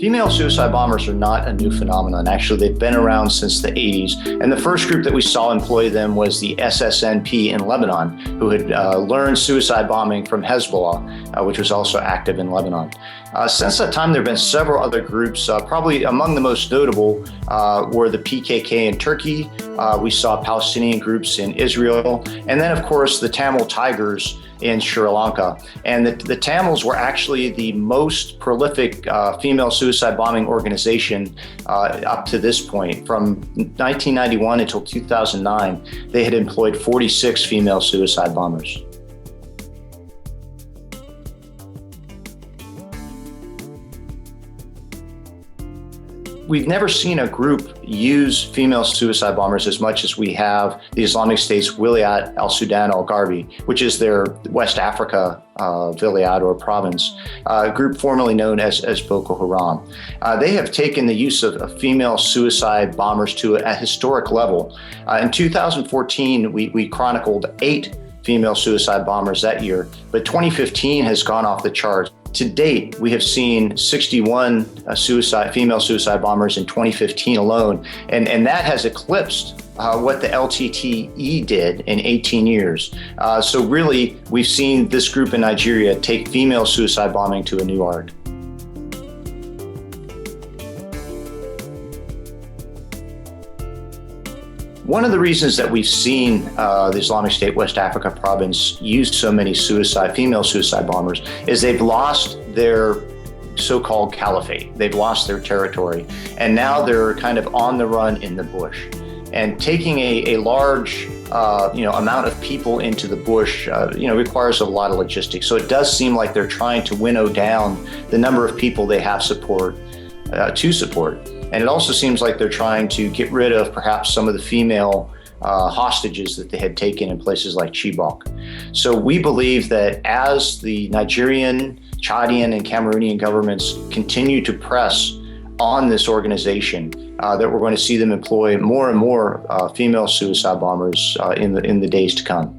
Female suicide bombers are not a new phenomenon. Actually, they've been around since the 80s. And the first group that we saw employ them was the SSNP in Lebanon, who had learned suicide bombing from Hezbollah, which was also active in Lebanon. Since that time, there have been several other groups. Probably among the most notable were the PKK in Turkey. We saw Palestinian groups in Israel. And then, of course, the Tamil Tigers in Sri Lanka. And the Tamils were actually the most prolific female suicide bombing organization up to this point. From 1991 until 2009, they had employed 46 female suicide bombers. We've never seen a group use female suicide bombers as much as we have the Islamic State's Wilayat al-Sudan al-Gharbi, which is their West Africa Vilayat or province, a group formerly known as Boko Haram. They have taken the use of female suicide bombers to a historic level. In 2014, we chronicled 8 female suicide bombers that year, but 2015 has gone off the charts. To date, we have seen 61 female suicide bombers in 2015 alone, and that has eclipsed what the LTTE did in 18 years. So really, we've seen this group in Nigeria take female suicide bombing to a new art. One of the reasons that we've seen the Islamic State West Africa province use so many female suicide bombers is they've lost their so-called caliphate. They've lost their territory, and now they're kind of on the run in the bush. And taking a large amount of people into the bush requires a lot of logistics. So it does seem like they're trying to winnow down the number of people they have to support. And it also seems like they're trying to get rid of perhaps some of the female hostages that they had taken in places like Chibok. So we believe that as the Nigerian, Chadian, and Cameroonian governments continue to press on this organization, that we're going to see them employ more and more female suicide bombers in the days to come.